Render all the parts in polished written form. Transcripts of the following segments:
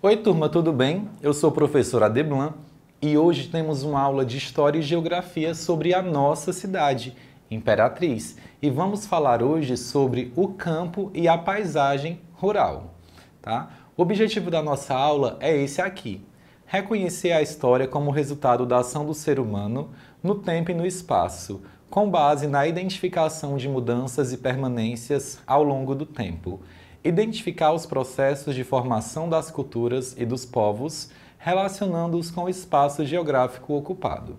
Oi turma, tudo bem? Eu sou o professor Adeblan e hoje temos uma aula de História e Geografia sobre a nossa cidade, Imperatriz. E vamos falar hoje sobre o campo e a paisagem rural, tá? O objetivo da nossa aula é esse aqui: reconhecer a história como resultado da ação do ser humano no tempo e no espaço, com base na identificação de mudanças e permanências ao longo do tempo. Identificar os processos de formação das culturas e dos povos, relacionando-os com o espaço geográfico ocupado.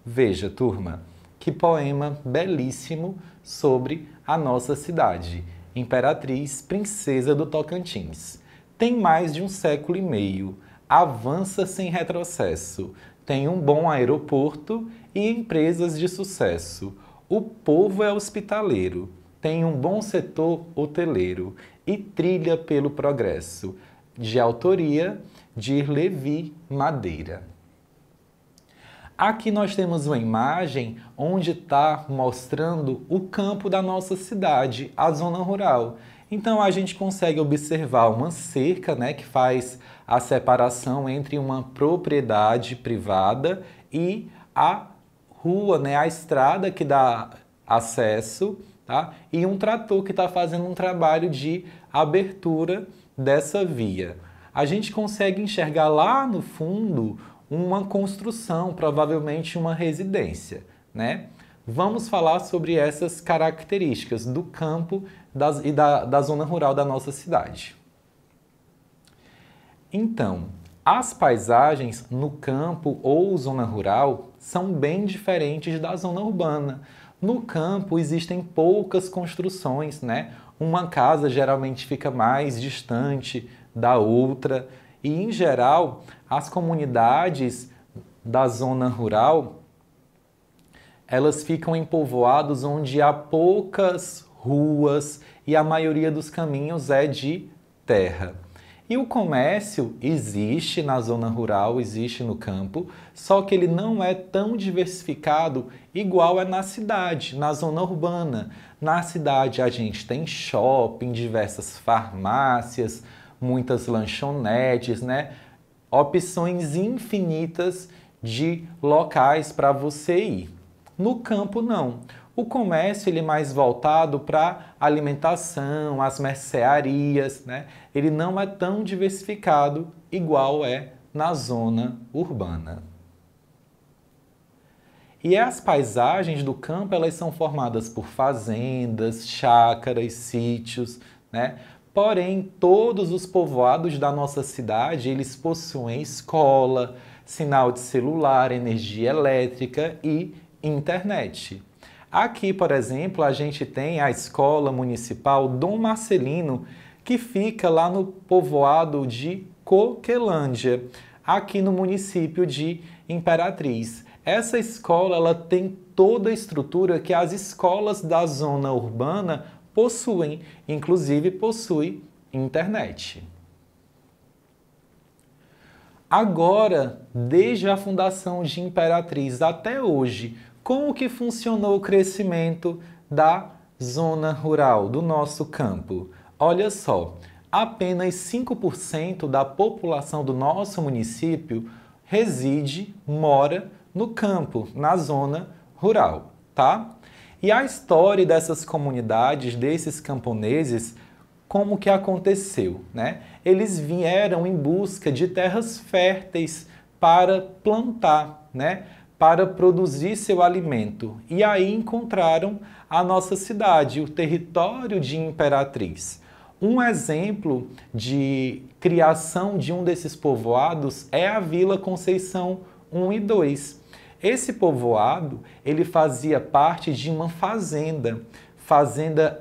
Veja, turma, que poema belíssimo sobre a nossa cidade, Imperatriz, princesa do Tocantins. Tem mais de um século e meio, avança sem retrocesso, tem um bom aeroporto e empresas de sucesso. O povo é hospitaleiro, tem um bom setor hoteleiro e trilha pelo progresso, de autoria de Levi Madeira. Aqui nós temos uma imagem onde está mostrando o campo da nossa cidade, a zona rural. Então a gente consegue observar uma cerca, né, que faz a separação entre uma propriedade privada e a rua, né, a estrada que dá acesso, tá? E um trator que está fazendo um trabalho de abertura dessa via. A gente consegue enxergar lá no fundo uma construção, provavelmente uma residência, né? Vamos falar sobre essas características do campo e da zona rural da nossa cidade. Então, as paisagens no campo ou zona rural são bem diferentes da zona urbana. No campo existem poucas construções, né? Uma casa geralmente fica mais distante da outra e, em geral, as comunidades da zona rural, elas ficam em povoados onde há poucas ruas e a maioria dos caminhos é de terra. E o comércio existe na zona rural, existe no campo, só que ele não é tão diversificado igual é na cidade, na zona urbana. Na cidade a gente tem shopping, diversas farmácias, muitas lanchonetes, né? Opções infinitas de locais para você ir. No campo não. O comércio ele é mais voltado para alimentação, as mercearias, né? Ele não é tão diversificado igual é na zona urbana. E as paisagens do campo elas são formadas por fazendas, chácaras, sítios, né? Porém, todos os povoados da nossa cidade eles possuem escola, sinal de celular, energia elétrica e internet. Aqui, por exemplo, a gente tem a Escola Municipal Dom Marcelino, que fica lá no povoado de Coquelândia, aqui no município de Imperatriz. Essa escola ela tem toda a estrutura que as escolas da zona urbana possuem, inclusive possui internet. Agora, desde a fundação de Imperatriz até hoje, como que funcionou o crescimento da zona rural, do nosso campo? Olha só, apenas 5% da população do nosso município mora no campo, na zona rural, tá? E a história dessas comunidades, desses camponeses, como que aconteceu, né? Eles vieram em busca de terras férteis para plantar, né? Para produzir seu alimento. E aí encontraram a nossa cidade, o território de Imperatriz. Um exemplo de criação de um desses povoados é a Vila Conceição 1 e 2. Esse povoado, ele fazia parte de uma fazenda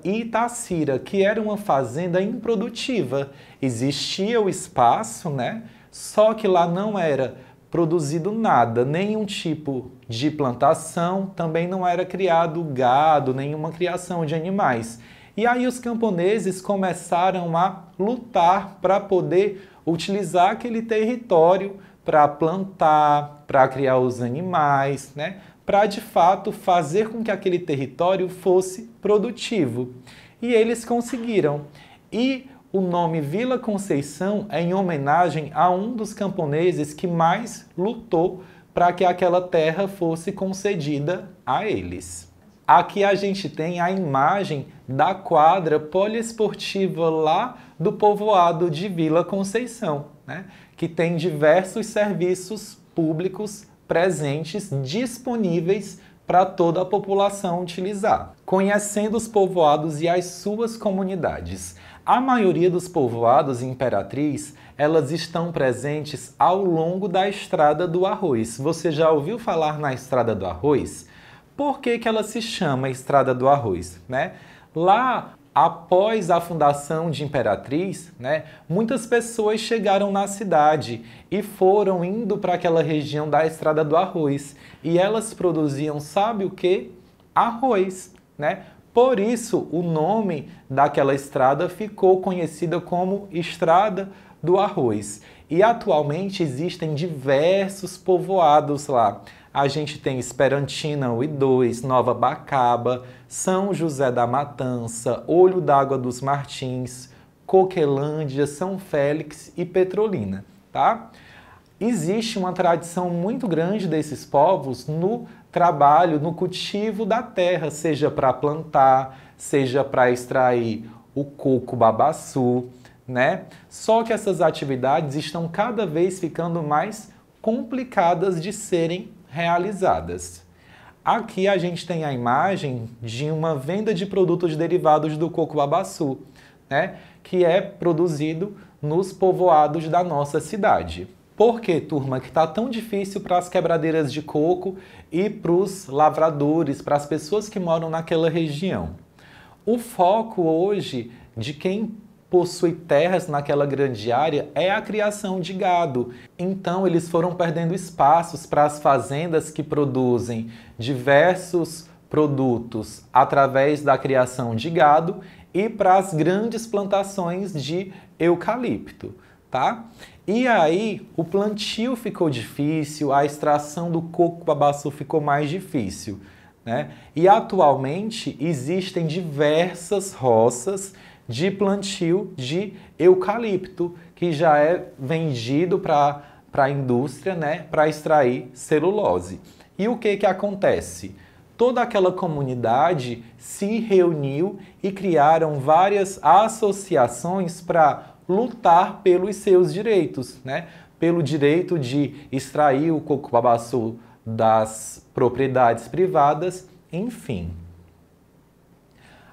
Itacira, que era uma fazenda improdutiva. Existia o espaço, né? Só que lá não era produzido nada, nenhum tipo de plantação, também não era criado gado, nenhuma criação de animais. E aí os camponeses começaram a lutar para poder utilizar aquele território para plantar, para criar os animais, né? para de fato fazer com que aquele território fosse produtivo. E eles conseguiram. E o nome Vila Conceição é em homenagem a um dos camponeses que mais lutou para que aquela terra fosse concedida a eles. Aqui a gente tem a imagem da quadra poliesportiva lá do povoado de Vila Conceição, né? Que tem diversos serviços públicos presentes, disponíveis para toda a população utilizar. Conhecendo os povoados e as suas comunidades. A maioria dos povoados em Imperatriz, elas estão presentes ao longo da Estrada do Arroz. Você já ouviu falar na Estrada do Arroz? Por que ela se chama Estrada do Arroz, né? Lá, após a fundação de Imperatriz, né, muitas pessoas chegaram na cidade e foram indo para aquela região da Estrada do Arroz. E elas produziam, sabe o quê? Arroz, né? Por isso, o nome daquela estrada ficou conhecida como Estrada do Arroz. E atualmente existem diversos povoados lá. A gente tem Esperantina 1 e 2, Nova Bacaba, São José da Matança, Olho d'Água dos Martins, Coquelândia, São Félix e Petrolina, tá? Existe uma tradição muito grande desses povos no trabalho, no cultivo da terra, seja para plantar, seja para extrair o coco babaçu, né? Só que essas atividades estão cada vez ficando mais complicadas de serem realizadas. Aqui a gente tem a imagem de uma venda de produtos derivados do coco babaçu, né? Que é produzido nos povoados da nossa cidade. Por que, turma, que está tão difícil para as quebradeiras de coco e para os lavradores, para as pessoas que moram naquela região? O foco hoje de quem possui terras naquela grande área é a criação de gado. Então eles foram perdendo espaços para as fazendas que produzem diversos produtos através da criação de gado e para as grandes plantações de eucalipto, tá? E aí o plantio ficou difícil, a extração do coco babaçu ficou mais difícil, né? E atualmente existem diversas roças de plantio de eucalipto, que já é vendido para a indústria, né, para extrair celulose. E o que acontece? Toda aquela comunidade se reuniu e criaram várias associações para lutar pelos seus direitos, né? Pelo direito de extrair o coco babaçu das propriedades privadas, enfim.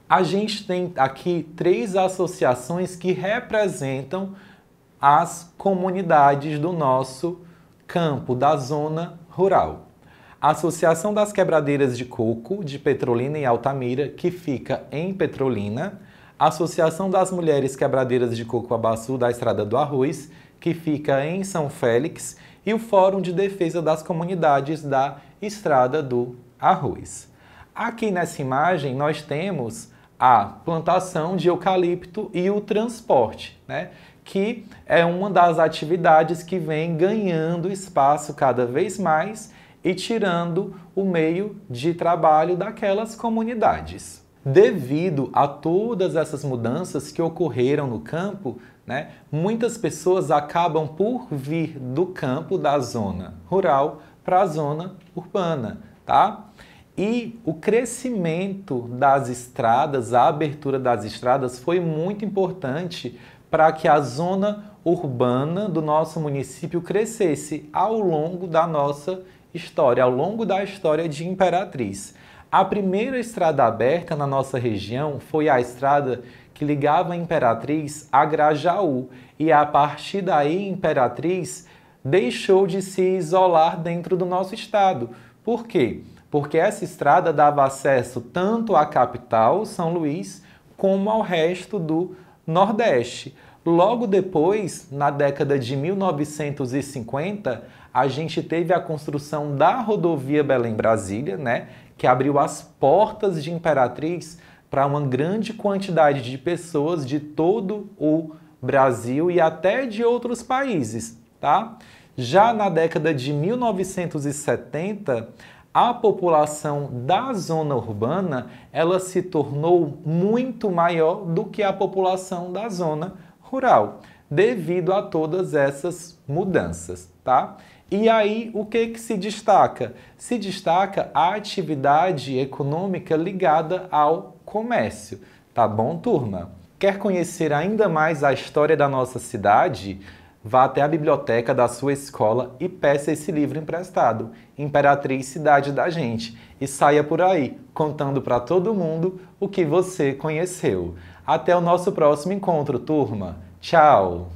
A gente tem aqui 3 associações que representam as comunidades do nosso campo, da zona rural. A Associação das Quebradeiras de Coco de Petrolina e Altamira, que fica em Petrolina. A Associação das Mulheres Quebradeiras de Coco Babaçu da Estrada do Arroz, que fica em São Félix. E o Fórum de Defesa das Comunidades da Estrada do Arroz. Aqui nessa imagem nós temos a plantação de eucalipto e o transporte, né? Que é uma das atividades que vem ganhando espaço cada vez mais e tirando o meio de trabalho daquelas comunidades. Devido a todas essas mudanças que ocorreram no campo, né, muitas pessoas acabam por vir do campo, da zona rural, para a zona urbana, tá? E o crescimento das estradas, a abertura das estradas foi muito importante para que a zona urbana do nosso município crescesse ao longo da nossa história, ao longo da história de Imperatriz. A primeira estrada aberta na nossa região foi a estrada que ligava a Imperatriz a Grajaú. E a partir daí, Imperatriz deixou de se isolar dentro do nosso estado. Por quê? Porque essa estrada dava acesso tanto à capital, São Luís, como ao resto do Nordeste. Logo depois, na década de 1950, a gente teve a construção da rodovia Belém-Brasília, né, que abriu as portas de Imperatriz para uma grande quantidade de pessoas de todo o Brasil e até de outros países, tá? Já na década de 1970, a população da zona urbana ela se tornou muito maior do que a população da zona rural, devido a todas essas mudanças, tá? E aí, o que se destaca? Se destaca a atividade econômica ligada ao comércio, tá bom, turma? Quer conhecer ainda mais a história da nossa cidade? Vá até a biblioteca da sua escola e peça esse livro emprestado, Imperatriz Cidade da Gente, e saia por aí contando para todo mundo o que você conheceu. Até o nosso próximo encontro, turma. Tchau!